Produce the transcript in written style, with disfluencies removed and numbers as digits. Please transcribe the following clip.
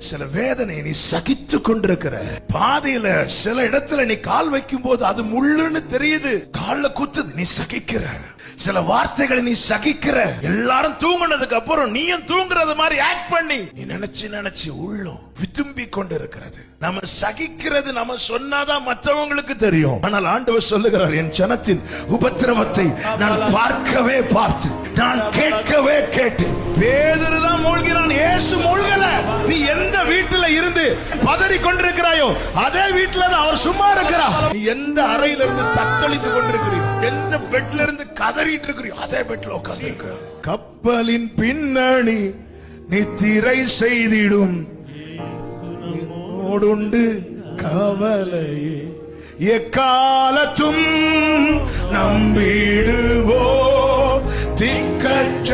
சில வேதனை நீ சகித்து கொண்டிருக்கிற. பாதையில சில இடத்துல நீ கால் வைக்கும் போது அது முள்ளுன்னு தெரியுது, கால்ல குத்துது, நீ சகிக்கிற. சில வார்த்தைகளை நீ சகிக்கிற. எல்லாரும் தூங்குனதுக்கு அப்புறம் நீயும் தூங்குறது மாதிரி ஆக்ட் பண்ணி நீ நினைச்சு உள்ளம் விரும்பி கொண்டு இருக்கிறது. நம்ம சகிக்கிறது நம்ம சொன்னாதான் மற்றவங்களுக்கு தெரியும். ஆனால் ஆண்டவர் சொல்லுகிறார், என் ஜனத்தின் உபத்திரவத்தை நான் பார்க்கவே பார்த்து, நான் கேட்கவே கேட்டு. பேதுரு தான் மூழ்கிறான், இயேசு மூழ்கல. நீ எந்த வீட்டுல இருந்து பதறி கொண்டிருக்கிறாயோ அதே வீட்டுல தான் அவர் சும்மா இருக்கிறார். நீ எந்த அறையில இருந்து தத்தளித்து கொண்டிருக்கிறியோ, எந்த பெட்ல இருந்து கதறிட்டு இருக்கிறியோ அதே பெட்ல உட்கார்ந்து இருக்கிறார். கப்பலின் பின்னணி நித்திரை செய்திடும் ஓடுண்டு கவலையே எக்காலத்தும் நம்பிடுவோ திக்கற்ற